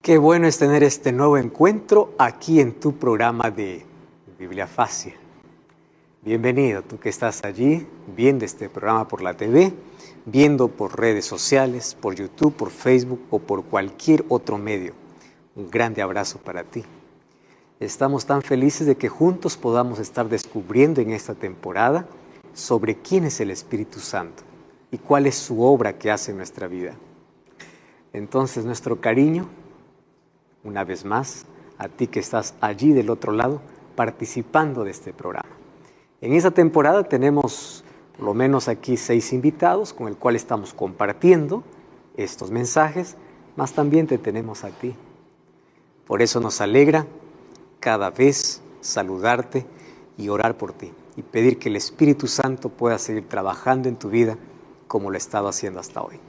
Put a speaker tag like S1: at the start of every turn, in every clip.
S1: Qué bueno es tener este nuevo encuentro aquí en tu programa de Biblia Fácil. Bienvenido, tú que estás allí viendo este programa por la TV, viendo por redes sociales, por YouTube, por Facebook o por cualquier otro medio. Un grande abrazo para ti. Estamos tan felices de que juntos podamos estar descubriendo en esta temporada sobre quién es el Espíritu Santo y cuál es su obra que hace en nuestra vida. Entonces, nuestro cariño, una vez más, a ti que estás allí del otro lado, participando de este programa. En esta temporada tenemos por lo menos aquí 6 invitados con el cual estamos compartiendo estos mensajes, más también te tenemos a ti. Por eso nos alegra cada vez saludarte y orar por ti y pedir que el Espíritu Santo pueda seguir trabajando en tu vida como lo ha estado haciendo hasta hoy.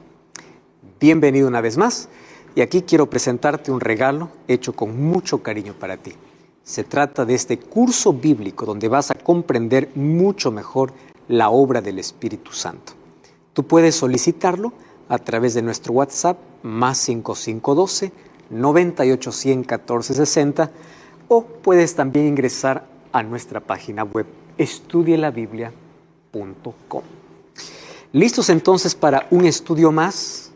S1: Bienvenido una vez más y aquí quiero presentarte un regalo hecho con mucho cariño para ti. Se trata de este curso bíblico donde vas a comprender mucho mejor la obra del Espíritu Santo. Tú puedes solicitarlo a través de nuestro WhatsApp +5512 9810 1460 o puedes también ingresar a nuestra página web estudielabiblia.com. ¿Listos entonces para un estudio más?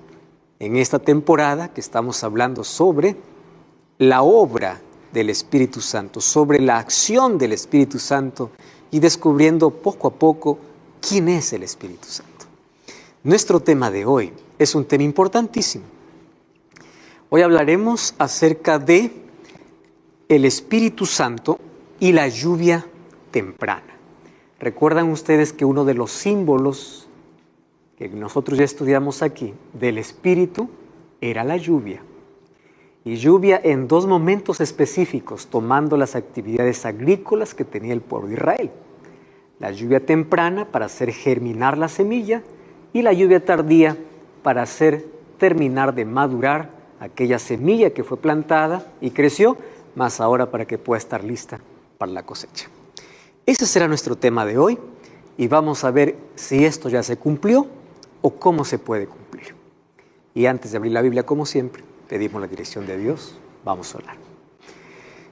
S1: En esta temporada que estamos hablando sobre la obra del Espíritu Santo, sobre la acción del Espíritu Santo y descubriendo poco a poco quién es el Espíritu Santo. Nuestro tema de hoy es un tema importantísimo. Hoy hablaremos acerca de el Espíritu Santo y la lluvia temprana. ¿Recuerdan ustedes que uno de los símbolos que nosotros ya estudiamos aquí del Espíritu era la lluvia? Y lluvia en 2 momentos específicos, tomando las actividades agrícolas que tenía el pueblo de Israel. La lluvia temprana para hacer germinar la semilla y la lluvia tardía para hacer terminar de madurar aquella semilla que fue plantada y creció, más ahora para que pueda estar lista para la cosecha. Ese será nuestro tema de hoy y vamos a ver si esto ya se cumplió o cómo se puede cumplir. Y antes de abrir la Biblia, como siempre, pedimos la dirección de Dios. Vamos a orar.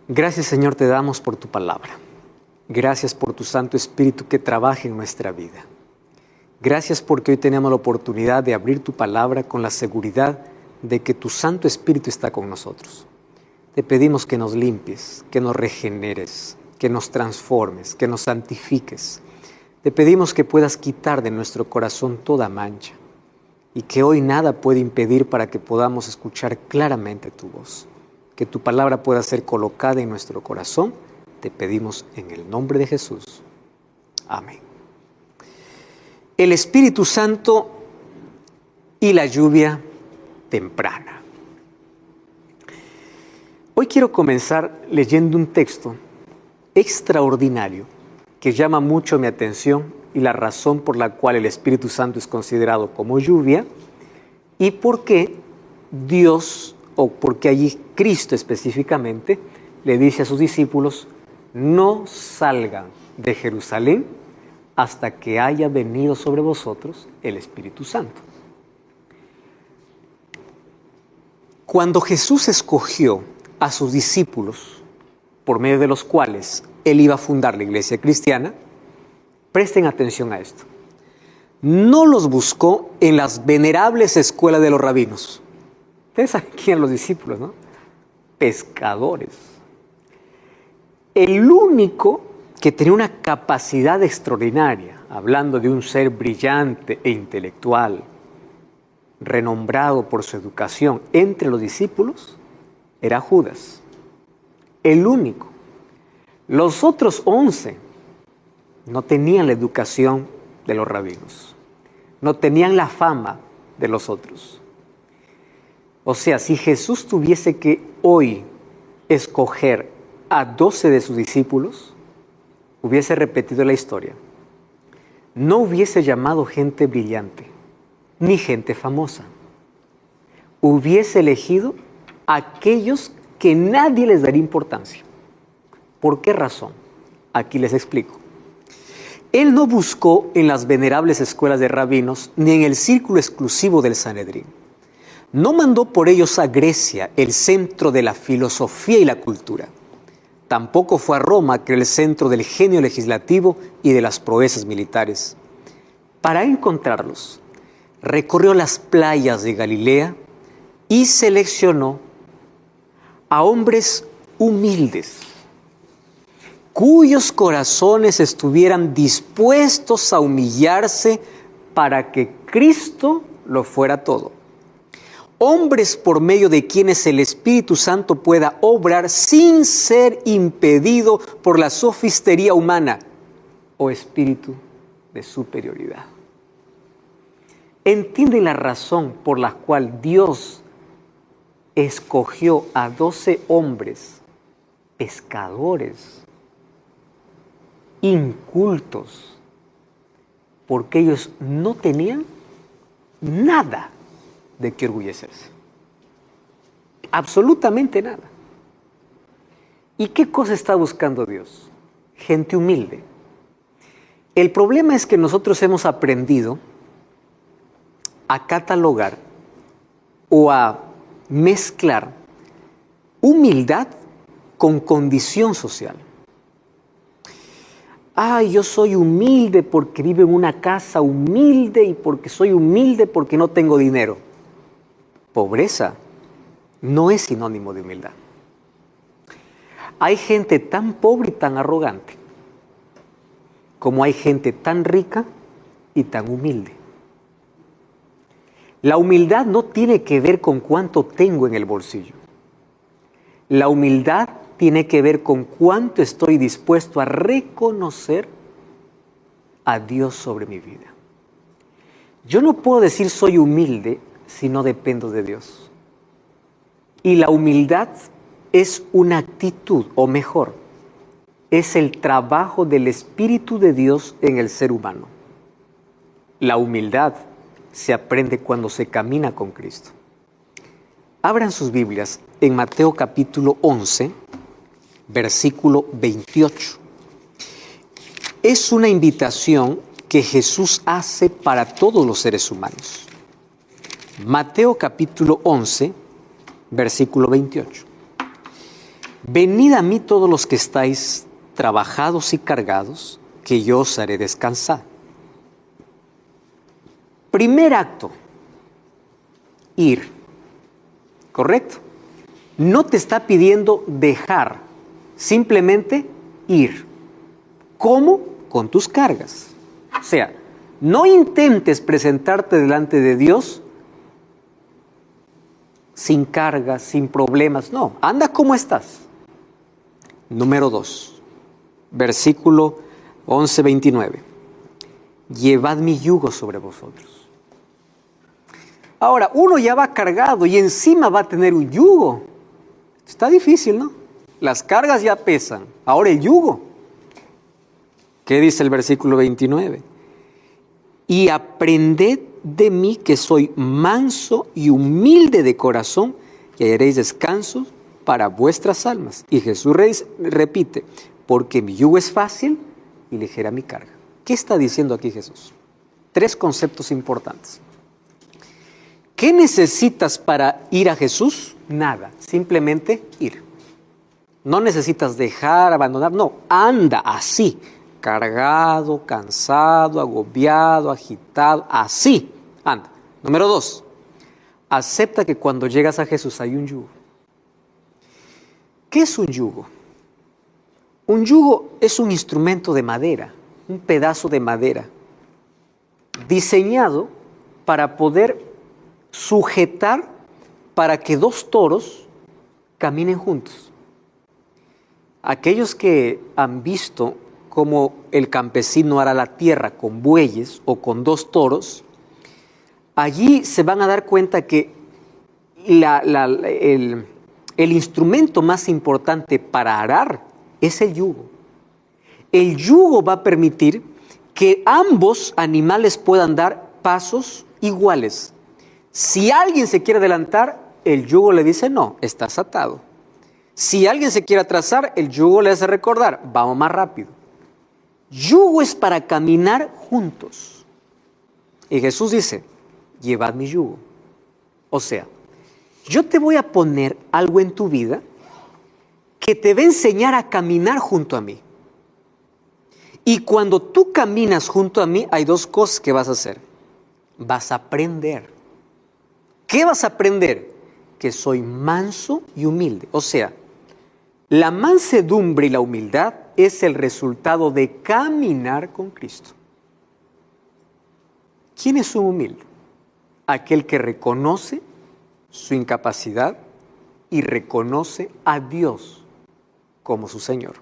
S1: Gracias, Señor, te damos por tu palabra. Gracias por tu Santo Espíritu que trabaja en nuestra vida. Gracias porque hoy tenemos la oportunidad de abrir tu palabra con la seguridad de que tu Santo Espíritu está con nosotros. Te pedimos que nos limpies, que nos regeneres, que nos transformes, que nos santifiques. Te pedimos que puedas quitar de nuestro corazón toda mancha y que hoy nada puede impedir para que podamos escuchar claramente tu voz. Que tu palabra pueda ser colocada en nuestro corazón. Te pedimos en el nombre de Jesús. Amén. El Espíritu Santo y la lluvia temprana. Hoy quiero comenzar leyendo un texto extraordinario que llama mucho mi atención y la razón por la cual el Espíritu Santo es considerado como lluvia y por qué Dios, o porque allí Cristo específicamente, le dice a sus discípulos: no salgan de Jerusalén hasta que haya venido sobre vosotros el Espíritu Santo. Cuando Jesús escogió a sus discípulos, por medio de los cuales Él iba a fundar la iglesia cristiana, presten atención a esto. No los buscó en las venerables escuelas de los rabinos. Ustedes saben quién eran los discípulos, ¿no? Pescadores. El único que tenía una capacidad extraordinaria, hablando de un ser brillante e intelectual, renombrado por su educación entre los discípulos, era Judas. El único. Los otros 11 no tenían la educación de los rabinos, no tenían la fama de los otros. O sea, si Jesús tuviese que hoy escoger a 12 de sus discípulos, hubiese repetido la historia. No hubiese llamado gente brillante, ni gente famosa. Hubiese elegido a aquellos que nadie les daría importancia. ¿Por qué razón? Aquí les explico. Él no buscó en las venerables escuelas de rabinos ni en el círculo exclusivo del Sanedrín. No mandó por ellos a Grecia, el centro de la filosofía y la cultura. Tampoco fue a Roma, que era el centro del genio legislativo y de las proezas militares. Para encontrarlos, recorrió las playas de Galilea y seleccionó a hombres humildes, cuyos corazones estuvieran dispuestos a humillarse para que Cristo lo fuera todo. Hombres por medio de quienes el Espíritu Santo pueda obrar sin ser impedido por la sofistería humana o espíritu de superioridad. ¿Entienden la razón por la cual Dios escogió a 12 hombres pescadores, incultos, porque ellos no tenían nada de qué orgullecerse? Absolutamente nada. ¿Y qué cosa está buscando Dios? Gente humilde. El problema es que nosotros hemos aprendido a catalogar o a mezclar humildad con condición social. Yo soy humilde porque vivo en una casa humilde y porque soy humilde porque no tengo dinero. Pobreza no es sinónimo de humildad. Hay gente tan pobre y tan arrogante como hay gente tan rica y tan humilde. La humildad no tiene que ver con cuánto tengo en el bolsillo. La humildad tiene que ver con cuánto estoy dispuesto a reconocer a Dios sobre mi vida. Yo no puedo decir soy humilde si no dependo de Dios. Y la humildad es una actitud, o mejor, es el trabajo del Espíritu de Dios en el ser humano. La humildad se aprende cuando se camina con Cristo. Abran sus Biblias en Mateo capítulo 11, versículo 28. Es una invitación que Jesús hace para todos los seres humanos. Mateo capítulo 11, versículo 28. Venid a mí todos los que estáis trabajados y cargados, que yo os haré descansar. Primer acto, ir. ¿Correcto? No te está pidiendo dejar, simplemente ir. ¿Cómo? Con tus cargas. O sea, no intentes presentarte delante de Dios sin cargas, sin problemas. No, anda como estás. Número 2, versículo 11, 29. Llevad mi yugo sobre vosotros. Ahora, uno ya va cargado y encima va a tener un yugo. Está difícil, ¿no? Las cargas ya pesan. Ahora el yugo. ¿Qué dice el versículo 29? Y aprended de mí que soy manso y humilde de corazón, y hallaréis descanso para vuestras almas. Y Jesús repite, porque mi yugo es fácil y ligera mi carga. ¿Qué está diciendo aquí Jesús? 3 conceptos importantes. ¿Qué necesitas para ir a Jesús? Nada, simplemente ir. No necesitas dejar, abandonar, no, anda así, cargado, cansado, agobiado, agitado, así, anda. Número 2, acepta que cuando llegas a Jesús hay un yugo. ¿Qué es un yugo? Un yugo es un instrumento de madera, un pedazo de madera, diseñado para poder sujetar para que 2 toros caminen juntos. Aquellos que han visto cómo el campesino hará la tierra con bueyes o con 2 toros, allí se van a dar cuenta que el instrumento más importante para arar es el yugo. El yugo va a permitir que ambos animales puedan dar pasos iguales. Si alguien se quiere adelantar, el yugo le dice no, estás atado. Si alguien se quiere atrasar, el yugo le hace recordar, vamos más rápido. Yugo es para caminar juntos. Y Jesús dice, llevad mi yugo. O sea, yo te voy a poner algo en tu vida que te va a enseñar a caminar junto a mí. Y cuando tú caminas junto a mí, hay dos cosas que vas a hacer. Vas a aprender. ¿Qué vas a aprender? Que soy manso y humilde. O sea, la mansedumbre y la humildad es el resultado de caminar con Cristo. ¿Quién es un humilde? Aquel que reconoce su incapacidad y reconoce a Dios como su Señor.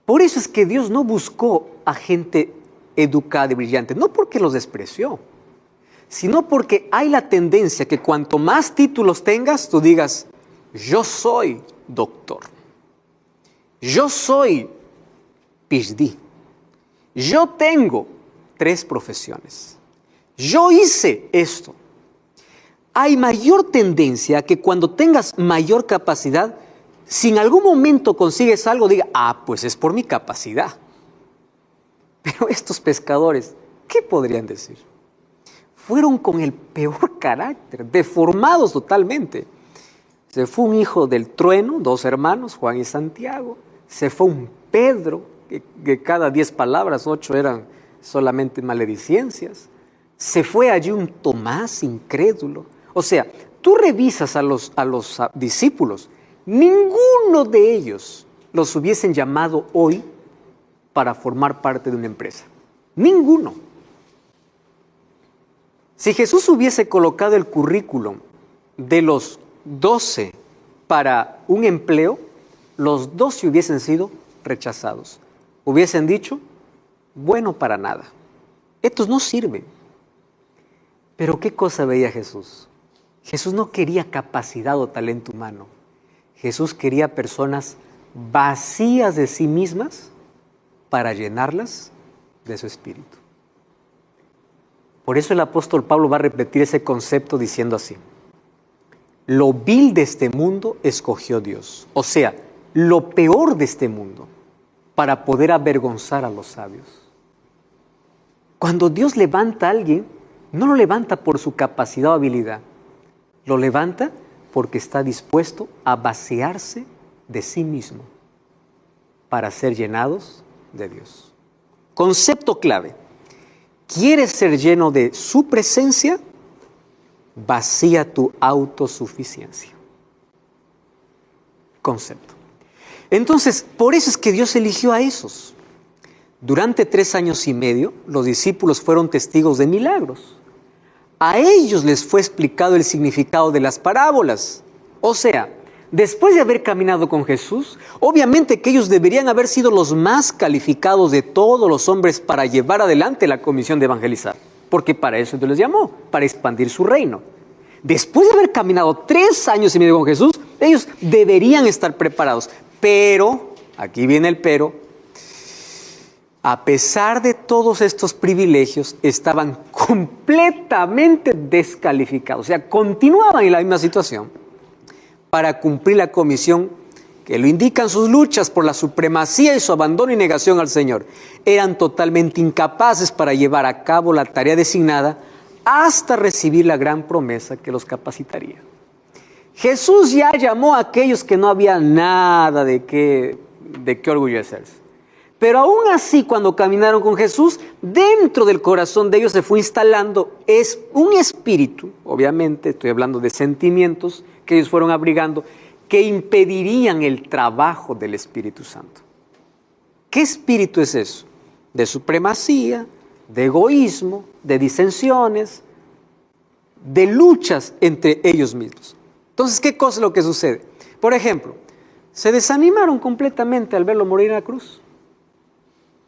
S1: Por eso es que Dios no buscó a gente educada y brillante, no porque los despreció, sino porque hay la tendencia que cuanto más títulos tengas, tú digas, yo soy doctor, yo soy PhD, yo tengo 3 profesiones, yo hice esto. Hay mayor tendencia que cuando tengas mayor capacidad, si en algún momento consigues algo, diga, pues es por mi capacidad. Pero estos pescadores, ¿qué podrían decir? Fueron con el peor carácter, deformados totalmente. Se fue un hijo del trueno, 2 hermanos, Juan y Santiago. Se fue un Pedro, que cada 10 palabras, 8 eran solamente maledicencias. Se fue allí un Tomás incrédulo. O sea, tú revisas a los discípulos, ninguno de ellos los hubiesen llamado hoy para formar parte de una empresa. Ninguno. Si Jesús hubiese colocado el currículum de los 12 para un empleo, los 12 hubiesen sido rechazados. Hubiesen dicho, bueno para nada. Estos no sirven. Pero ¿qué cosa veía Jesús? Jesús no quería capacidad o talento humano. Jesús quería personas vacías de sí mismas para llenarlas de su espíritu. Por eso el apóstol Pablo va a repetir ese concepto diciendo así: lo vil de este mundo escogió Dios. O sea, lo peor de este mundo para poder avergonzar a los sabios. Cuando Dios levanta a alguien, no lo levanta por su capacidad o habilidad. Lo levanta porque está dispuesto a vaciarse de sí mismo para ser llenados de Dios. Concepto clave. ¿Quieres ser lleno de su presencia? Vacía tu autosuficiencia. Concepto. Entonces, por eso es que Dios eligió a esos. Durante 3 años y medio, los discípulos fueron testigos de milagros. A ellos les fue explicado el significado de las parábolas. O sea, después de haber caminado con Jesús, obviamente que ellos deberían haber sido los más calificados de todos los hombres para llevar adelante la comisión de evangelizar. Porque para eso Dios les llamó, para expandir su reino. Después de haber caminado 3 años y medio con Jesús, ellos deberían estar preparados. Pero, aquí viene el pero, a pesar de todos estos privilegios, estaban completamente descalificados. O sea, continuaban en la misma situación para cumplir la comisión que lo indican sus luchas por la supremacía y su abandono y negación al Señor. Eran totalmente incapaces para llevar a cabo la tarea designada hasta recibir la gran promesa que los capacitaría. Jesús ya llamó a aquellos que no había nada de qué orgullecerse. Pero aún así, cuando caminaron con Jesús, dentro del corazón de ellos se fue instalando un espíritu, obviamente estoy hablando de sentimientos que ellos fueron abrigando, que impedirían el trabajo del Espíritu Santo. ¿Qué espíritu es eso? De supremacía, de egoísmo, de disensiones, de luchas entre ellos mismos. Entonces, ¿qué cosa es lo que sucede? Por ejemplo, se desanimaron completamente al verlo morir en la cruz.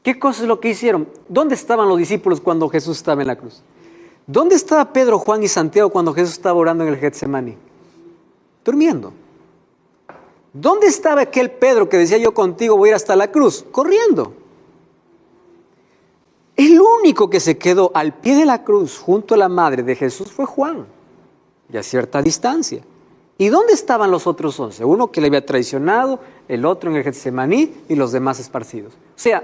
S1: ¿Qué cosa es lo que hicieron? ¿Dónde estaban los discípulos cuando Jesús estaba en la cruz? ¿Dónde estaba Pedro, Juan y Santiago cuando Jesús estaba orando en el Getsemaní? Durmiendo. ¿Dónde estaba aquel Pedro que decía yo contigo voy a ir hasta la cruz? Corriendo. El único que se quedó al pie de la cruz junto a la madre de Jesús fue Juan, y a cierta distancia. ¿Y dónde estaban los otros 11? Uno que le había traicionado, el otro en el Getsemaní y los demás esparcidos. O sea,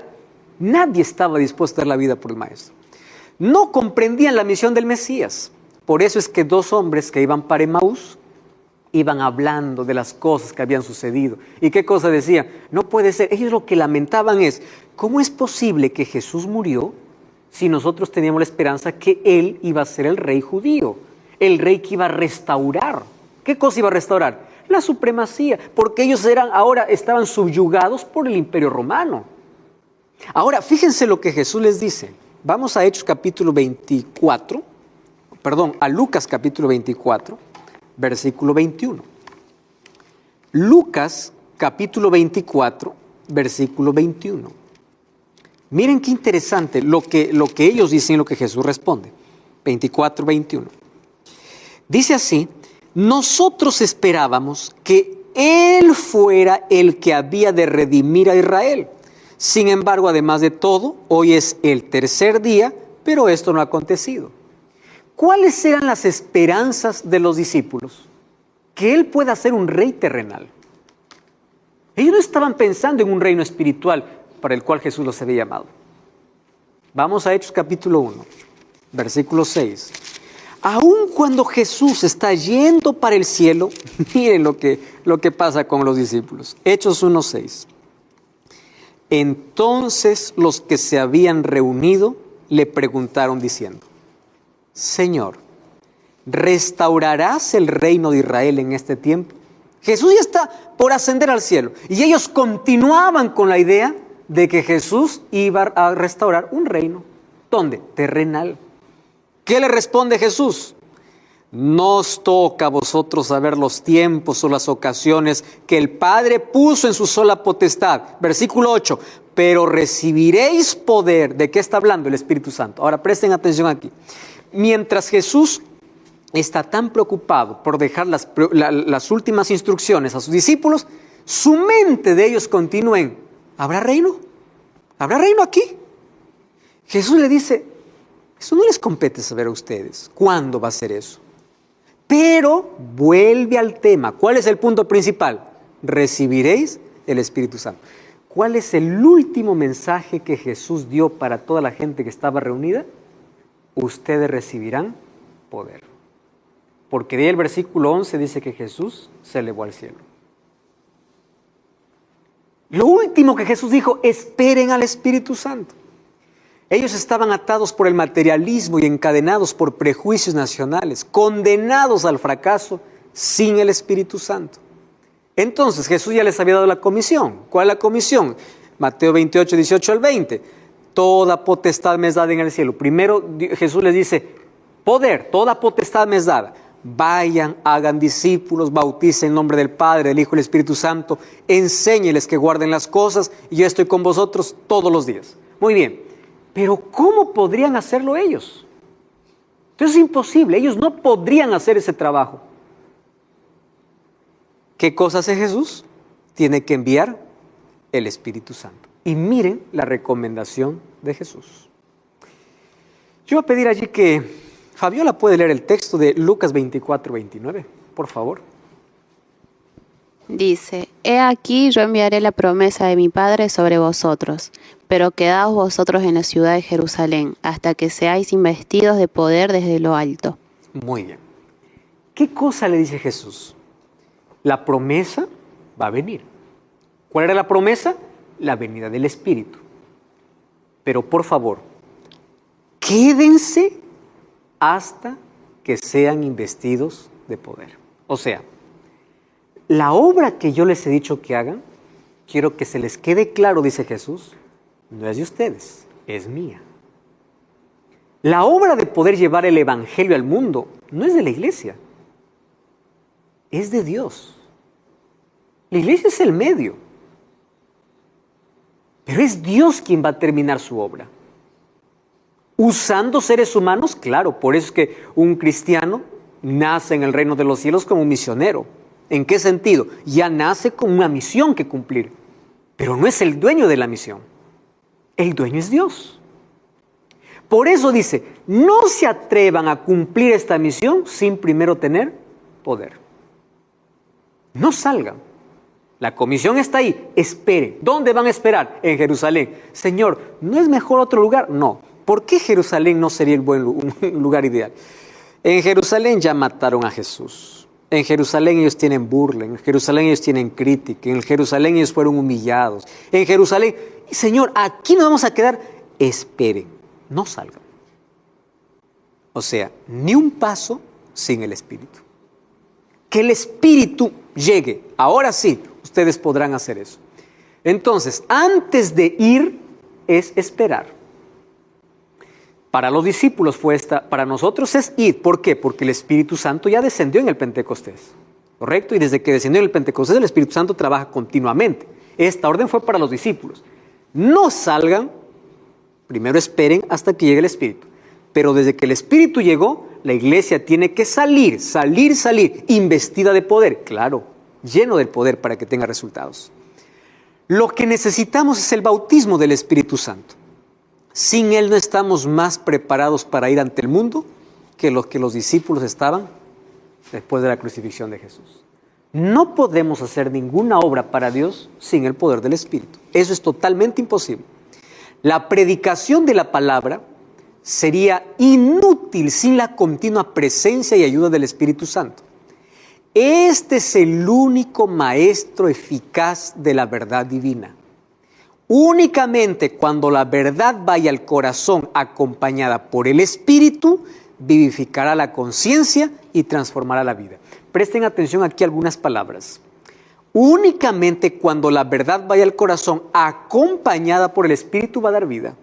S1: nadie estaba dispuesto a dar la vida por el Maestro. No comprendían la misión del Mesías. Por eso es que 2 hombres que iban para Emaús, iban hablando de las cosas que habían sucedido. ¿Y qué cosa decían? No puede ser. Ellos lo que lamentaban es, ¿cómo es posible que Jesús murió si nosotros teníamos la esperanza que Él iba a ser el rey judío? El rey que iba a restaurar. ¿Qué cosa iba a restaurar? La supremacía, porque ellos ahora estaban subyugados por el Imperio Romano. Ahora, fíjense lo que Jesús les dice. Vamos a Hechos capítulo 24, a Lucas capítulo 24, versículo 21. Lucas capítulo 24, versículo 21. Miren qué interesante lo que ellos dicen y lo que Jesús responde. 24, 21. Dice así: nosotros esperábamos que Él fuera el que había de redimir a Israel. Sin embargo, además de todo, hoy es el tercer día, pero esto no ha acontecido. ¿Cuáles eran las esperanzas de los discípulos? Que Él pueda ser un rey terrenal. Ellos no estaban pensando en un reino espiritual para el cual Jesús los había llamado. Vamos a Hechos capítulo 1, versículo 6. Aun cuando Jesús está yendo para el cielo, miren lo que pasa con los discípulos. Hechos 1, 6. Entonces los que se habían reunido le preguntaron diciendo: Señor, ¿restaurarás el reino de Israel en este tiempo? Jesús ya está por ascender al cielo y ellos continuaban con la idea de que Jesús iba a restaurar un reino. ¿Dónde? Terrenal. ¿Qué le responde Jesús? No os toca a vosotros saber los tiempos o las ocasiones que el Padre puso en su sola potestad. Versículo 8. Pero recibiréis poder. ¿De qué está hablando el Espíritu Santo? Ahora presten atención aquí. Mientras Jesús está tan preocupado por dejar las últimas instrucciones a sus discípulos, su mente de ellos continúa en: ¿habrá reino? ¿Habrá reino aquí? Jesús le dice: eso no les compete saber a ustedes. ¿Cuándo va a ser eso? Pero vuelve al tema. ¿Cuál es el punto principal? Recibiréis el Espíritu Santo. ¿Cuál es el último mensaje que Jesús dio para toda la gente que estaba reunida? Ustedes recibirán poder. Porque de ahí el versículo 11 dice que Jesús se elevó al cielo. Lo último que Jesús dijo: esperen al Espíritu Santo. Ellos estaban atados por el materialismo y encadenados por prejuicios nacionales, condenados al fracaso sin el Espíritu Santo. Entonces Jesús ya les había dado la comisión. ¿Cuál es la comisión? Mateo 28, 18 al 20. Toda potestad me es dada en el cielo. Primero Jesús les dice: poder, toda potestad me es dada. Vayan, hagan discípulos, bauticen en nombre del Padre, del Hijo y del Espíritu Santo. Enséñeles que guarden las cosas y yo estoy con vosotros todos los días. Muy bien. Pero ¿cómo podrían hacerlo ellos? Entonces es imposible, ellos no podrían hacer ese trabajo. ¿Qué cosa hace Jesús? Tiene que enviar el Espíritu Santo. Y miren la recomendación de Jesús. Yo voy a pedir allí que Fabiola puede leer el texto de Lucas 24, 29, por favor.
S2: Dice: He aquí yo enviaré la promesa de mi Padre sobre vosotros, pero quedaos vosotros en la ciudad de Jerusalén, hasta que seáis investidos de poder desde lo alto.
S1: Muy bien. ¿Qué cosa le dice Jesús? La promesa va a venir. ¿Cuál era la promesa? La venida del Espíritu. Pero por favor, quédense hasta que sean investidos de poder. O sea, la obra que yo les he dicho que hagan, quiero que se les quede claro, dice Jesús, no es de ustedes, es mía. La obra de poder llevar el Evangelio al mundo no es de la iglesia, es de Dios. La iglesia es el medio, pero es Dios quien va a terminar su obra. Usando seres humanos, claro, por eso es que un cristiano nace en el reino de los cielos como un misionero. ¿En qué sentido? Ya nace con una misión que cumplir, pero no es el dueño de la misión. El dueño es Dios. Por eso dice: no se atrevan a cumplir esta misión sin primero tener poder. No salgan. La comisión está ahí. Esperen. ¿Dónde van a esperar? En Jerusalén. Señor, ¿no es mejor otro lugar? No. ¿Por qué Jerusalén no sería un lugar ideal? En Jerusalén ya mataron a Jesús. En Jerusalén ellos tienen burla, en Jerusalén ellos tienen crítica, en Jerusalén ellos fueron humillados. En Jerusalén, Señor, aquí nos vamos a quedar. Esperen, no salgan. O sea, ni un paso sin el Espíritu. Que el Espíritu llegue. Ahora sí, ustedes podrán hacer eso. Entonces, antes de ir es esperar. Para los discípulos fue esta, para nosotros es ir. ¿Por qué? Porque el Espíritu Santo ya descendió en el Pentecostés. ¿Correcto? Y desde que descendió en el Pentecostés, el Espíritu Santo trabaja continuamente. Esta orden fue para los discípulos. No salgan, primero esperen hasta que llegue el Espíritu. Pero desde que el Espíritu llegó, la iglesia tiene que salir, investida de poder. Claro, lleno del poder para que tenga resultados. Lo que necesitamos es el bautismo del Espíritu Santo. Sin Él no estamos más preparados para ir ante el mundo que los discípulos estaban después de la crucifixión de Jesús. No podemos hacer ninguna obra para Dios sin el poder del Espíritu. Eso es totalmente imposible. La predicación de la palabra sería inútil sin la continua presencia y ayuda del Espíritu Santo. Este es el único maestro eficaz de la verdad divina. Únicamente cuando la verdad vaya al corazón acompañada por el Espíritu, vivificará la conciencia y transformará la vida. Presten atención aquí a algunas palabras. Únicamente cuando la verdad vaya al corazón acompañada por el Espíritu va a dar vida.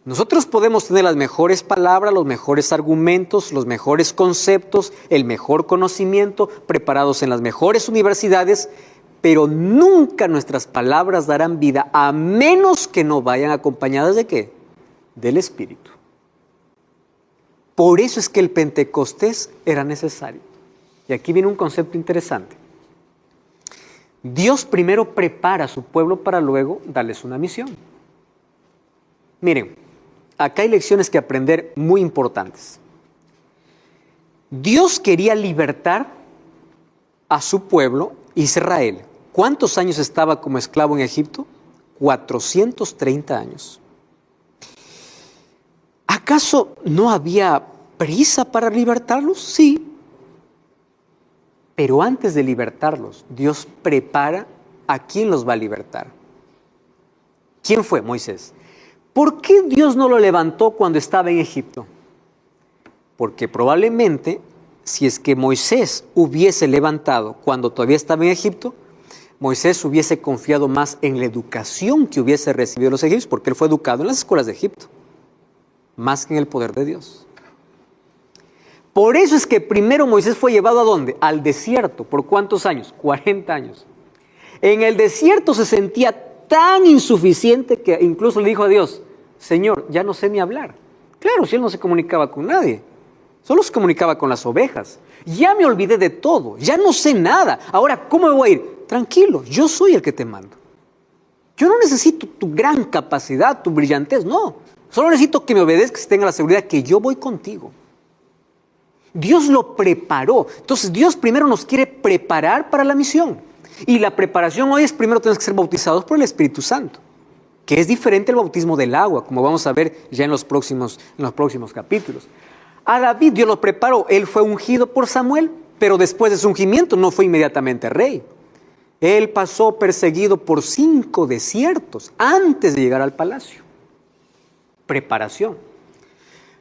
S1: Nosotros podemos tener las mejores palabras, los mejores argumentos, los mejores conceptos, el mejor conocimiento, preparados en las mejores universidades, pero nunca nuestras palabras darán vida a menos que no vayan acompañadas ¿de qué? Del Espíritu. Por eso es que el Pentecostés era necesario. Y aquí viene un concepto interesante. Dios primero prepara a su pueblo para luego darles una misión. Miren, acá hay lecciones que aprender muy importantes. Dios quería libertar a su pueblo, Israel. ¿Cuántos años estaba como esclavo en Egipto? 430 años. ¿Acaso no había prisa para libertarlos? Sí. Pero antes de libertarlos, Dios prepara a quién los va a libertar. ¿Quién fue? Moisés. ¿Por qué Dios no lo levantó cuando estaba en Egipto? Porque probablemente, si es que Moisés hubiese levantado cuando todavía estaba en Egipto, Moisés hubiese confiado más en la educación que hubiese recibido los egipcios, porque él fue educado en las escuelas de Egipto, más que en el poder de Dios. Por eso es que primero Moisés fue llevado ¿a dónde? Al desierto. ¿Por cuántos años? 40 años. En el desierto se sentía tan insuficiente que incluso le dijo a Dios, Señor, ya no sé ni hablar. Claro, si él no se comunicaba con nadie, solo se comunicaba con las ovejas. Ya me olvidé de todo, ya no sé nada. Ahora, ¿cómo me voy a ir? Tranquilo, yo soy el que te mando. Yo no necesito tu gran capacidad, tu brillantez, no. Solo necesito que me obedezcas y tenga la seguridad que yo voy contigo. Dios lo preparó. Entonces Dios primero nos quiere preparar para la misión. Y la preparación hoy es primero tenemos que ser bautizados por el Espíritu Santo, que es diferente al bautismo del agua, como vamos a ver ya en los próximos capítulos. A David Dios lo preparó. Él fue ungido por Samuel, pero después de su ungimiento no fue inmediatamente rey. Él pasó perseguido por 5 desiertos antes de llegar al palacio. Preparación.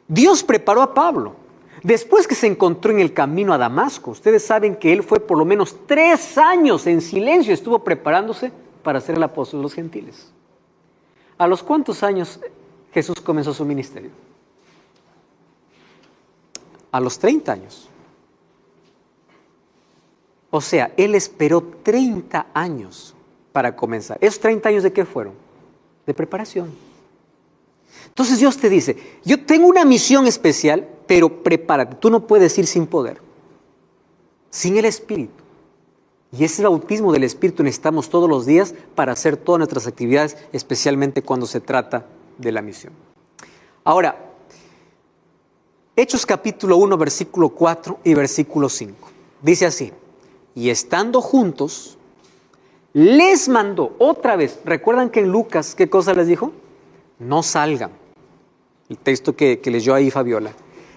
S1: Dios preparó a Pablo. Después que se encontró en el camino a Damasco, ustedes saben que él fue por lo menos 3 años en silencio, estuvo preparándose para ser el apóstol de los gentiles. ¿A los cuántos años Jesús comenzó su ministerio? A los 30 años. O sea, él esperó 30 años para comenzar. ¿Esos 30 años de qué fueron? De preparación. Entonces Dios te dice, yo tengo una misión especial, pero prepárate. Tú no puedes ir sin poder, sin el Espíritu. Y ese bautismo del Espíritu necesitamos todos los días para hacer todas nuestras actividades, especialmente cuando se trata de la misión. Ahora, Hechos capítulo 1, versículo 4 y versículo 5. Dice así, y estando juntos, les mandó otra vez. ¿Recuerdan que en Lucas qué cosa les dijo? No salgan. El texto que leyó ahí Fabiola.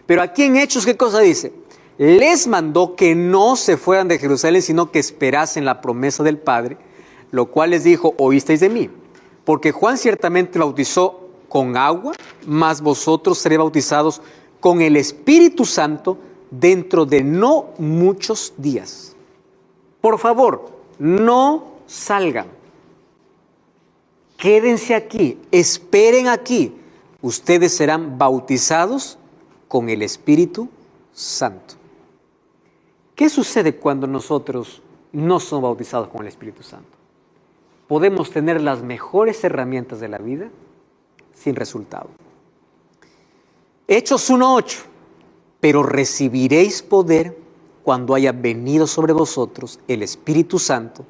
S1: Pero aquí en Hechos, ¿qué cosa dice? les mandó que no se fueran de Jerusalén, sino que esperasen la promesa del Padre, lo cual les dijo: oísteis de mí, porque Juan ciertamente bautizó con agua, mas vosotros seréis bautizados con el Espíritu Santo dentro de no muchos días. Por favor, no salgan. Quédense aquí, esperen aquí. Ustedes serán bautizados con el Espíritu Santo. ¿Qué sucede cuando nosotros no somos bautizados con el Espíritu Santo? Podemos tener las mejores herramientas de la vida sin resultado. Hechos 1:8. Pero recibiréis poder cuando haya venido sobre vosotros el Espíritu Santo,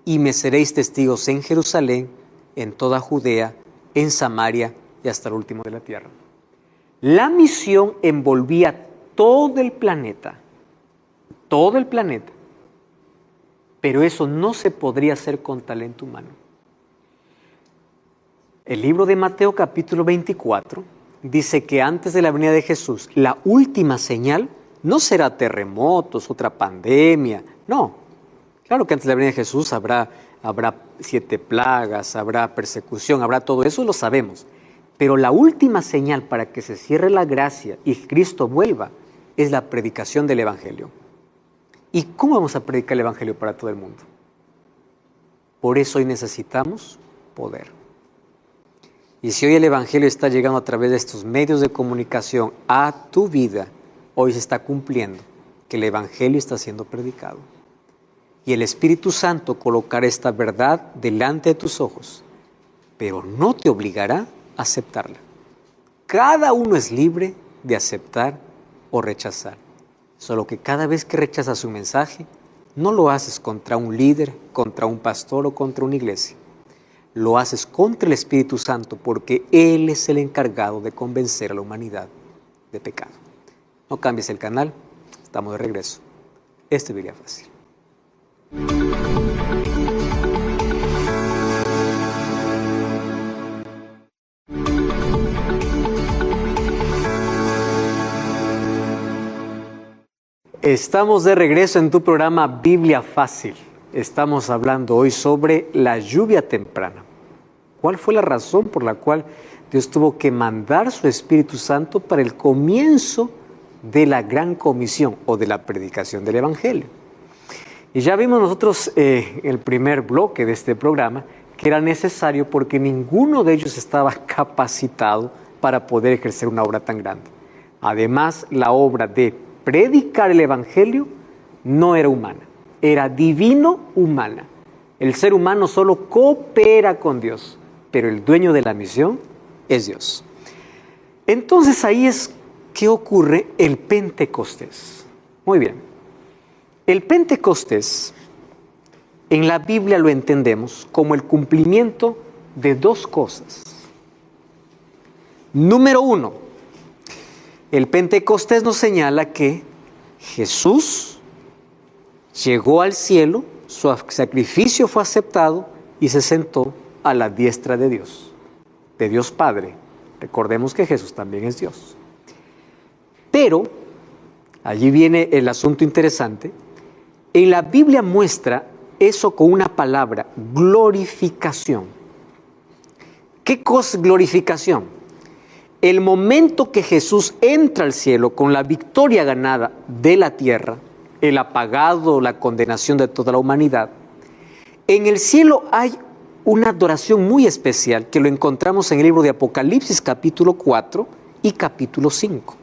S1: y me seréis testigos en Jerusalén, en toda Judea, en Samaria y hasta el último de la tierra. La misión envolvía todo el planeta, pero eso no se podría hacer con talento humano. El libro de Mateo capítulo 24 dice que antes de la venida de Jesús, la última señal no será terremotos, otra pandemia, no. Claro que antes de la venida de Jesús habrá 7 plagas, habrá persecución, habrá todo eso, lo sabemos. Pero la última señal para que se cierre la gracia y Cristo vuelva es la predicación del Evangelio. ¿Y cómo vamos a predicar el Evangelio para todo el mundo? Por eso hoy necesitamos poder. Y si hoy el Evangelio está llegando a través de estos medios de comunicación a tu vida, hoy se está cumpliendo que el Evangelio está siendo predicado. Y el Espíritu Santo colocará esta verdad delante de tus ojos, pero no te obligará a aceptarla. Cada uno es libre de aceptar o rechazar. Solo que cada vez que rechazas un mensaje, no lo haces contra un líder, contra un pastor o contra una iglesia. Lo haces contra el Espíritu Santo, porque Él es el encargado de convencer a la humanidad de pecado. No cambies el canal, estamos de regreso. Esto es Biblia Fácil. Estamos de regreso en tu programa Biblia Fácil. Estamos hablando hoy sobre la lluvia temprana. ¿Cuál fue la razón por la cual Dios tuvo que mandar su Espíritu Santo para el comienzo de la gran comisión o de la predicación del Evangelio? Y ya vimos nosotros en el primer bloque de este programa que era necesario porque ninguno de ellos estaba capacitado para poder ejercer una obra tan grande. Además, la obra de predicar el Evangelio no era humana, era divino-humana. El ser humano solo coopera con Dios, pero el dueño de la misión es Dios. Entonces ahí es que ocurre el Pentecostés. Muy bien. El Pentecostés, en la Biblia lo entendemos como el cumplimiento de 2 cosas. Número 1, el Pentecostés nos señala que Jesús llegó al cielo, su sacrificio fue aceptado y se sentó a la diestra de Dios Padre. Recordemos que Jesús también es Dios. Pero, allí viene el asunto interesante, en la Biblia muestra eso con una palabra, glorificación. ¿Qué cosa es glorificación? El momento que Jesús entra al cielo con la victoria ganada de la tierra, el apagado, la condenación de toda la humanidad, en el cielo hay una adoración muy especial que lo encontramos en el libro de Apocalipsis capítulo 4 y capítulo 5.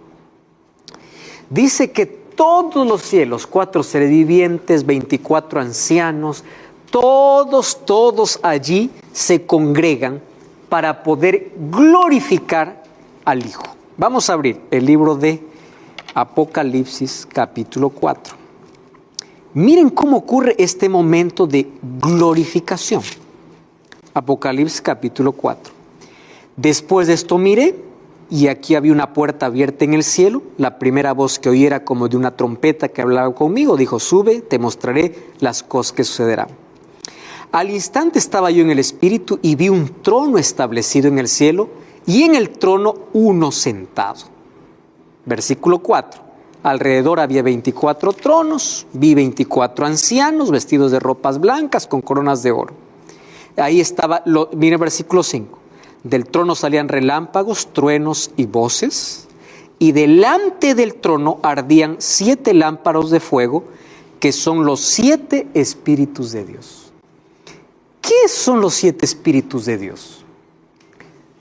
S1: Dice que todos los cielos, 4 seres vivientes, 24 ancianos, todos allí se congregan para poder glorificar al Hijo. Vamos a abrir el libro de Apocalipsis capítulo 4. Miren cómo ocurre este momento de glorificación. Apocalipsis capítulo 4. Después de esto miré, y aquí había una puerta abierta en el cielo. La primera voz que oí era como de una trompeta que hablaba conmigo. Dijo: sube, te mostraré las cosas que sucederán. Al instante estaba yo en el Espíritu y vi un trono establecido en el cielo y en el trono uno sentado. Versículo 4. Alrededor había 24 tronos, vi 24 ancianos vestidos de ropas blancas con coronas de oro. Ahí estaba, mire el versículo 5. Del trono salían relámpagos, truenos y voces, y delante del trono ardían 7 lámparas de fuego, que son los 7 espíritus de Dios. ¿Qué son los 7 espíritus de Dios?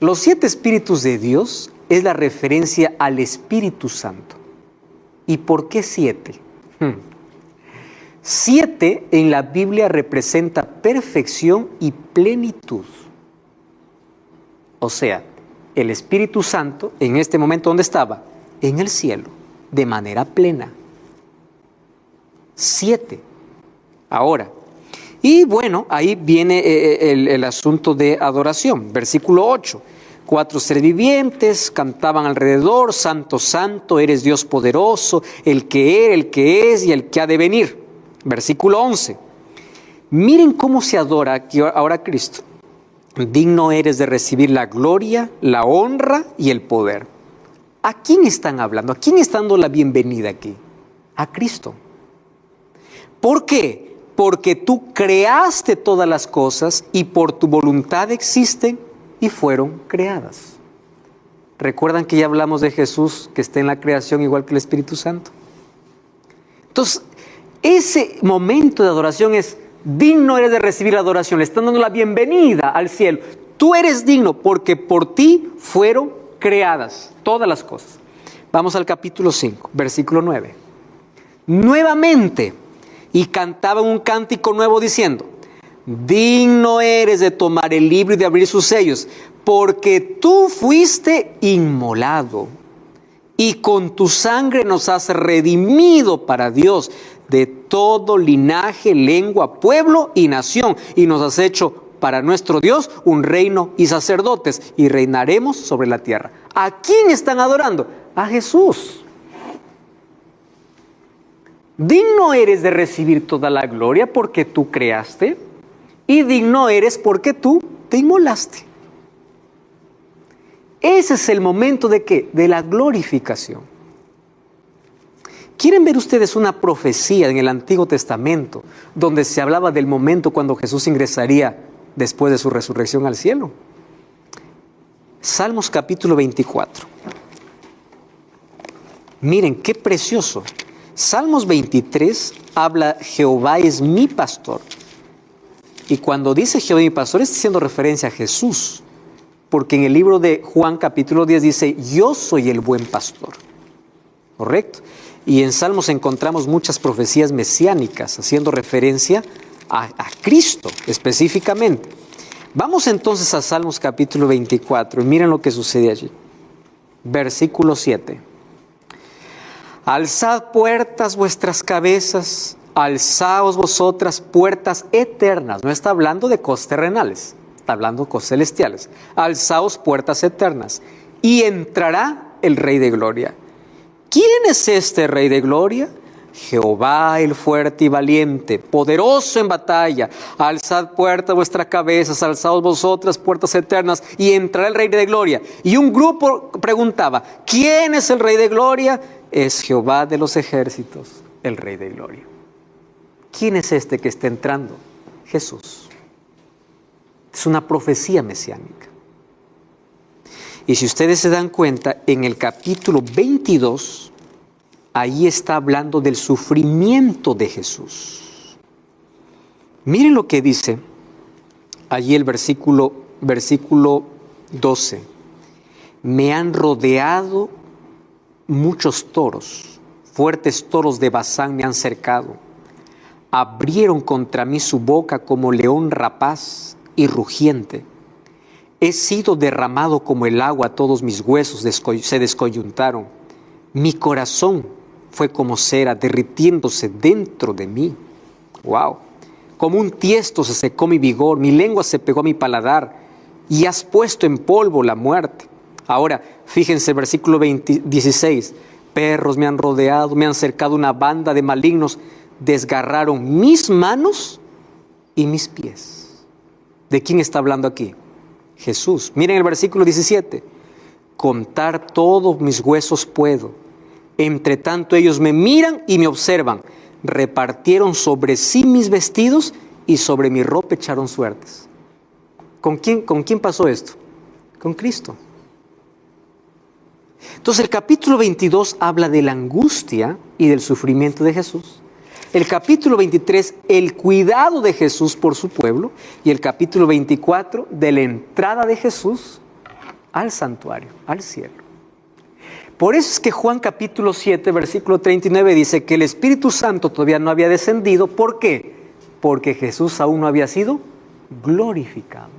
S1: Los 7 espíritus de Dios es la referencia al Espíritu Santo. ¿Y por qué 7? 7 en la Biblia representa perfección y plenitud. O sea, el Espíritu Santo en este momento, ¿dónde estaba? En el cielo, de manera plena. 7. Ahora, y bueno, ahí viene el asunto de adoración. Versículo 8. 4 seres vivientes cantaban alrededor: Santo, Santo, eres Dios poderoso, el que era, el que es y el que ha de venir. Versículo 11. Miren cómo se adora aquí ahora a Cristo. Digno eres de recibir la gloria, la honra y el poder. ¿A quién están hablando? ¿A quién está dando la bienvenida aquí? A Cristo. ¿Por qué? Porque tú creaste todas las cosas y por tu voluntad existen y fueron creadas. ¿Recuerdan que ya hablamos de Jesús, que está en la creación igual que el Espíritu Santo? Entonces, ese momento de adoración es: digno eres de recibir la adoración. Le están dando la bienvenida al cielo. Tú eres digno porque por ti fueron creadas todas las cosas. Vamos al capítulo 5, versículo 9. Nuevamente, y cantaban un cántico nuevo diciendo: digno eres de tomar el libro y de abrir sus sellos, porque tú fuiste inmolado y con tu sangre nos has redimido para Dios de todo linaje, lengua, pueblo y nación, y nos has hecho para nuestro Dios un reino y sacerdotes, y reinaremos sobre la tierra. ¿A quién están adorando? A Jesús. Digno eres de recibir toda la gloria porque tú creaste, y digno eres porque tú te inmolaste. Ese es el momento ¿de qué? De la glorificación. ¿Quieren ver ustedes una profecía en el Antiguo Testamento donde se hablaba del momento cuando Jesús ingresaría después de su resurrección al cielo? Salmos capítulo 24. Miren, qué precioso. Salmos 23 habla: Jehová es mi pastor. Y cuando dice Jehová es mi pastor, está haciendo referencia a Jesús. Porque en el libro de Juan capítulo 10 dice: yo soy el buen pastor. ¿Correcto? Y en Salmos encontramos muchas profecías mesiánicas haciendo referencia a Cristo específicamente. Vamos entonces a Salmos capítulo 24 y miren lo que sucede allí. Versículo 7. Alzad puertas vuestras cabezas, alzaos vosotras puertas eternas. No está hablando de cosas terrenales, está hablando de cosas celestiales. Alzaos puertas eternas y entrará el Rey de Gloria. ¿Quién es este Rey de Gloria? Jehová el fuerte y valiente, poderoso en batalla. Alzad puertas vuestras cabezas, alzaos vosotras puertas eternas y entrará el Rey de Gloria. Y un grupo preguntaba: ¿quién es el Rey de Gloria? Es Jehová de los ejércitos, el Rey de Gloria. ¿Quién es este que está entrando? Jesús. Es una profecía mesiánica. Y si ustedes se dan cuenta, en el capítulo 22, ahí está hablando del sufrimiento de Jesús. Miren lo que dice allí el versículo 12. Me han rodeado muchos toros, fuertes toros de Basán me han cercado. Abrieron contra mí su boca como león rapaz y rugiente. He sido derramado como el agua, todos mis huesos se descoyuntaron. Mi corazón fue como cera derritiéndose dentro de mí. ¡Wow! Como un tiesto se secó mi vigor, mi lengua se pegó a mi paladar y has puesto en polvo la muerte. Ahora, fíjense el versículo 16. Perros me han rodeado, me han cercado una banda de malignos, desgarraron mis manos y mis pies. ¿De quién está hablando aquí? Jesús. Miren el versículo 17. Contar todos mis huesos puedo, Entre tanto ellos me miran y me observan. Repartieron sobre sí mis vestidos y sobre mi ropa echaron suertes. ¿Con quién pasó esto? Con Cristo. Entonces el capítulo 22 habla de la angustia y del sufrimiento de Jesús. El capítulo 23, el cuidado de Jesús por su pueblo. Y el capítulo 24, de la entrada de Jesús al santuario, al cielo. Por eso es que Juan capítulo 7, versículo 39 dice que el Espíritu Santo todavía no había descendido. ¿Por qué? Porque Jesús aún no había sido glorificado.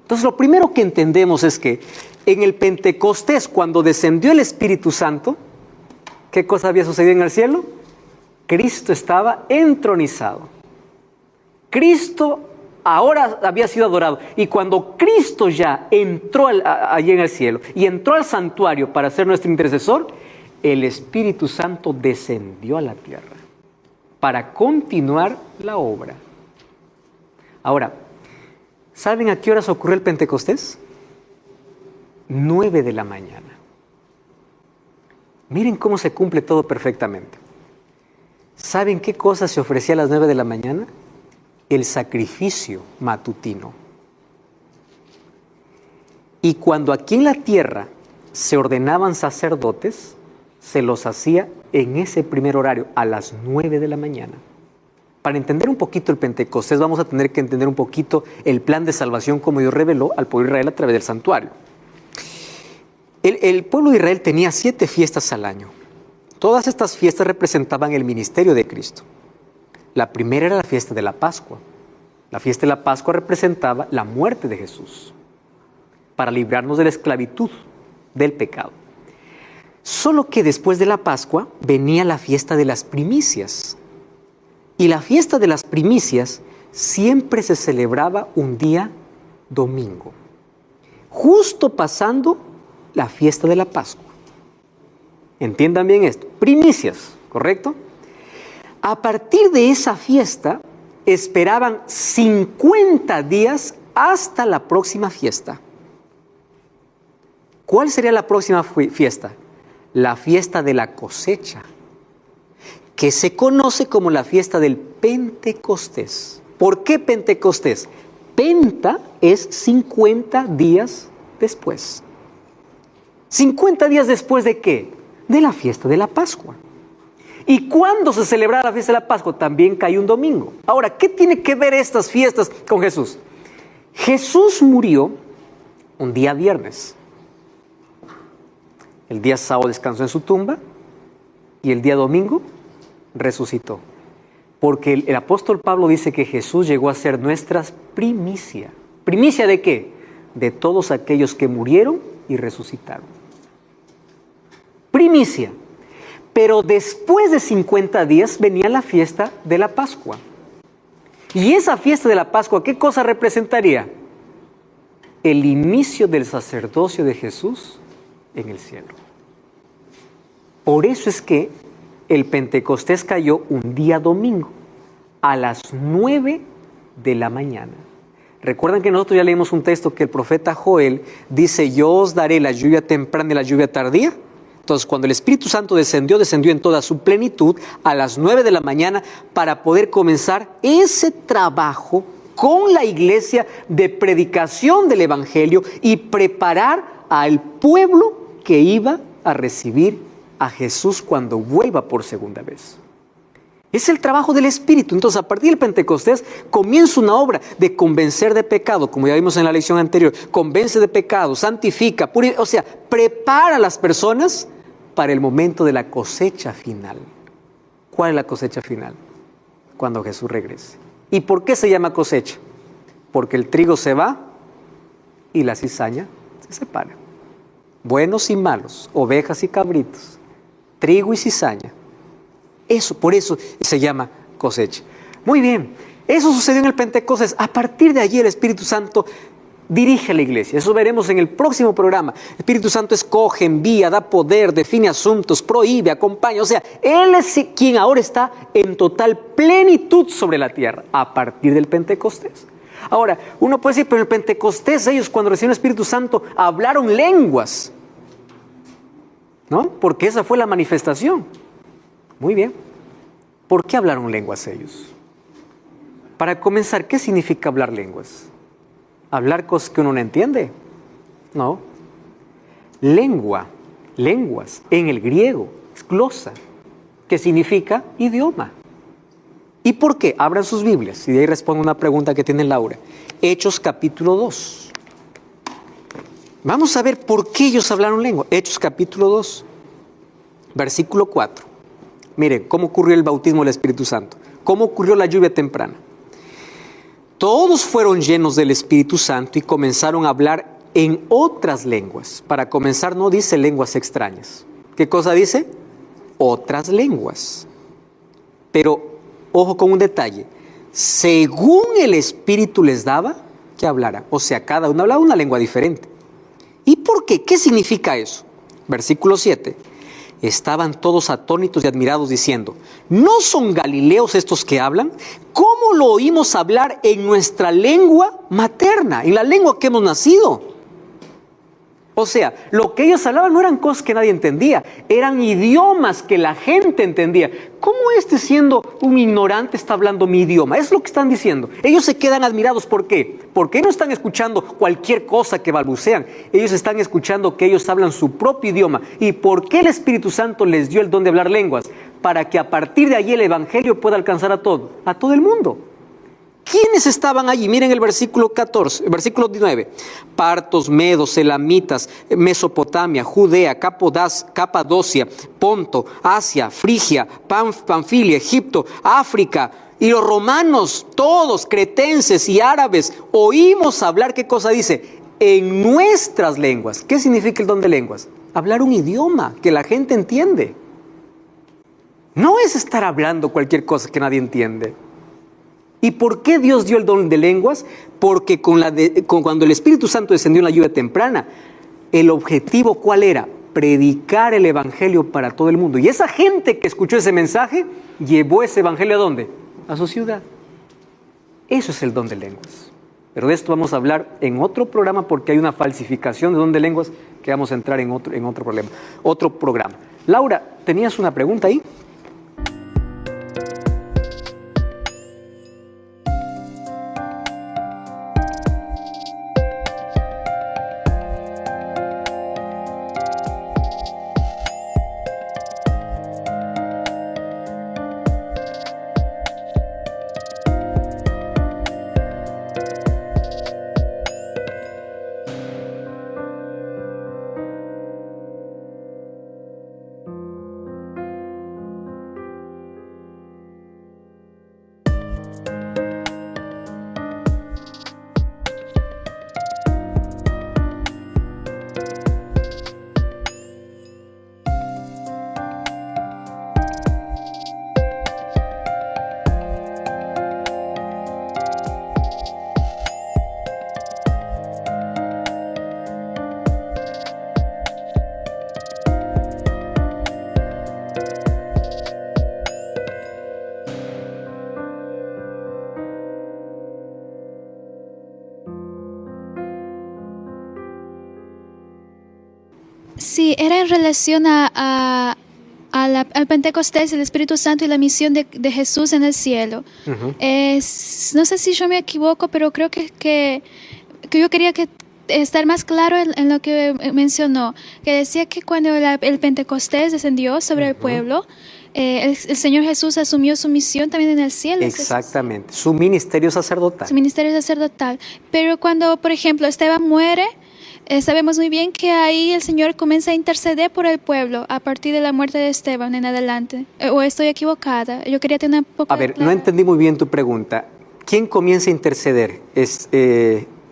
S1: Entonces lo primero que entendemos es que en el Pentecostés, cuando descendió el Espíritu Santo, ¿qué cosa había sucedido en el cielo? Cristo estaba entronizado. Cristo ahora había sido adorado. Y cuando Cristo ya entró allí en el cielo y entró al santuario para ser nuestro intercesor, el Espíritu Santo descendió a la tierra para continuar la obra. Ahora, ¿saben a qué horas ocurrió el Pentecostés? 9 de la mañana. Miren cómo se cumple todo perfectamente. ¿Saben qué cosa se ofrecía a las 9 de la mañana? El sacrificio matutino. Y cuando aquí en la tierra se ordenaban sacerdotes, se los hacía en ese primer horario, a las 9 de la mañana. Para entender un poquito el Pentecostés, vamos a tener que entender un poquito el plan de salvación como Dios reveló al pueblo de Israel a través del santuario. El pueblo de Israel tenía 7 fiestas al año. Todas estas fiestas representaban el ministerio de Cristo. La primera era la fiesta de la Pascua. La fiesta de la Pascua representaba la muerte de Jesús para librarnos de la esclavitud del pecado. Solo que después de la Pascua venía la fiesta de las primicias. Y la fiesta de las primicias siempre se celebraba un día domingo, justo pasando la fiesta de la Pascua. Entiendan bien esto, primicias, ¿correcto? A partir de esa fiesta esperaban 50 días hasta la próxima fiesta. ¿Cuál sería la próxima fiesta? La fiesta de la cosecha, que se conoce como la fiesta del Pentecostés. ¿Por qué Pentecostés? Penta es 50 días después. ¿50 días después de qué? De la fiesta de la Pascua. ¿Y cuándo se celebraba la fiesta de la Pascua? También cae un domingo. Ahora, ¿qué tiene que ver estas fiestas con Jesús? Jesús murió un día viernes. El día sábado descansó en su tumba y el día domingo resucitó. Porque el apóstol Pablo dice que Jesús llegó a ser nuestra primicia. ¿Primicia de qué? De todos aquellos que murieron y resucitaron. Primicia. Pero después de 50 días venía la fiesta de la Pascua. Y esa fiesta de la Pascua, ¿qué cosa representaría? El inicio del sacerdocio de Jesús en el cielo. Por eso es que el Pentecostés cayó un día domingo a las 9 de la mañana. Recuerdan que nosotros ya leímos un texto que el profeta Joel dice: yo os daré la lluvia temprana y la lluvia tardía. Entonces, cuando el Espíritu Santo descendió en toda su plenitud a las 9 de la mañana para poder comenzar ese trabajo con la iglesia de predicación del Evangelio y preparar al pueblo que iba a recibir a Jesús cuando vuelva por segunda vez. Es el trabajo del Espíritu. Entonces, a partir del Pentecostés comienza una obra de convencer de pecado, como ya vimos en la lección anterior. Convence de pecado, santifica, o sea, prepara a las personas para el momento de la cosecha final. ¿Cuál es la cosecha final? Cuando Jesús regrese. ¿Y por qué se llama cosecha? Porque el trigo se va y la cizaña se separa. Buenos y malos, ovejas y cabritos, trigo y cizaña. Por eso se llama cosecha. Muy bien, eso sucedió en el Pentecostés. A partir de allí el Espíritu Santo dirige a la iglesia. Eso veremos en el próximo programa. El Espíritu Santo escoge, envía, da poder, define asuntos, prohíbe, acompaña. O sea, Él es quien ahora está en total plenitud sobre la tierra a partir del Pentecostés. Ahora, uno puede decir, pero en el Pentecostés ellos cuando recibieron el Espíritu Santo hablaron lenguas. ¿no? Porque esa fue la manifestación. Muy bien. ¿Por qué hablaron lenguas ellos? Para comenzar, ¿qué significa hablar lenguas? ¿Hablar cosas que uno no entiende? No. Lengua, lenguas, en el griego, es glosa, que significa idioma. ¿Y por qué? Abran sus Biblias y de ahí respondo una pregunta que tiene Laura. Hechos capítulo 2. Vamos a ver por qué ellos hablaron lengua. Hechos capítulo 2, versículo 4. Miren, cómo ocurrió el bautismo del Espíritu Santo. Cómo ocurrió la lluvia temprana. Todos fueron llenos del Espíritu Santo y comenzaron a hablar en otras lenguas. Para comenzar, no dice lenguas extrañas. ¿Qué cosa dice? Otras lenguas. Pero, ojo con un detalle. Según el Espíritu les daba que hablara. O sea, cada uno hablaba una lengua diferente. ¿Y por qué? ¿Qué significa eso? Versículo 7. Estaban todos atónitos y admirados diciendo, ¿no son galileos estos que hablan? ¿Cómo lo oímos hablar en nuestra lengua materna, en la lengua que hemos nacido? O sea, lo que ellos hablaban no eran cosas que nadie entendía, eran idiomas que la gente entendía. ¿Cómo siendo un ignorante está hablando mi idioma? Es lo que están diciendo. Ellos se quedan admirados. ¿Por qué? Porque no están escuchando cualquier cosa que balbucean. Ellos están escuchando que ellos hablan su propio idioma. ¿Y por qué el Espíritu Santo les dio el don de hablar lenguas? Para que a partir de allí el Evangelio pueda alcanzar a todo el mundo. ¿Quiénes estaban allí? Miren el versículo 14, el versículo 9. Partos, medos, elamitas, Mesopotamia, Judea, Capadocia, Ponto, Asia, Frigia, Panfilia, Egipto, África. Y los romanos, todos, cretenses y árabes, oímos hablar, ¿qué cosa dice? En nuestras lenguas. ¿Qué significa el don de lenguas? Hablar un idioma que la gente entiende. No es estar hablando cualquier cosa que nadie entiende. ¿Y por qué Dios dio el don de lenguas? Porque cuando el Espíritu Santo descendió en la lluvia temprana, el objetivo, ¿cuál era? Predicar el Evangelio para todo el mundo. Y esa gente que escuchó ese mensaje, llevó ese Evangelio ¿a dónde? A su ciudad. Eso es el don de lenguas. Pero de esto vamos a hablar en otro programa porque hay una falsificación de don de lenguas que vamos a entrar en otro programa. Laura, ¿tenías una pregunta ahí?
S3: Sí, era en relación al Pentecostés, el Espíritu Santo y la misión de Jesús en el cielo.
S1: Uh-huh.
S3: No sé si yo me equivoco, pero creo que yo quería estar más claro en lo que mencionó, que decía que cuando el Pentecostés descendió sobre el pueblo, el Señor Jesús asumió su misión también en el cielo.
S1: Exactamente, su ministerio sacerdotal.
S3: Su ministerio sacerdotal. Pero cuando, por ejemplo, Esteban muere, sabemos muy bien que ahí el Señor comienza a interceder por el pueblo a partir de la muerte de Esteban en adelante. ¿O estoy equivocada? Yo quería tener un poco
S1: A ver, no entendí muy bien tu pregunta. ¿Quién comienza a interceder? ¿Es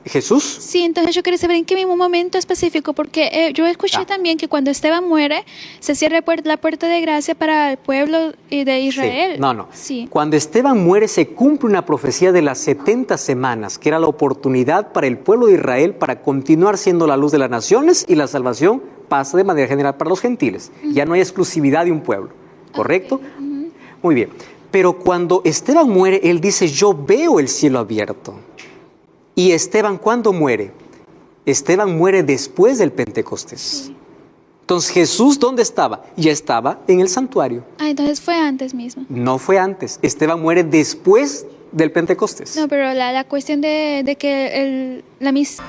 S1: Jesús?
S3: Sí, entonces yo quería saber en qué mismo momento específico, porque yo escuché también que cuando Esteban muere, se cierra la puerta de gracia para el pueblo de Israel.
S1: Sí. No.
S3: Sí.
S1: Cuando Esteban muere, se cumple una profecía de las 70 semanas, que era la oportunidad para el pueblo de Israel para continuar siendo la luz de las naciones y la salvación pasa de manera general para los gentiles. Uh-huh. Ya no hay exclusividad de un pueblo, ¿correcto?
S3: Okay. Uh-huh.
S1: Muy bien. Pero cuando Esteban muere, él dice, yo veo el cielo abierto. ¿Y Esteban cuándo muere? Esteban muere después del Pentecostés.
S3: Sí.
S1: Entonces, ¿Jesús dónde estaba? Ya estaba en el santuario.
S3: Ah, entonces fue antes mismo.
S1: No fue antes. Esteban muere después del Pentecostés.
S3: No, pero la cuestión de que la misión...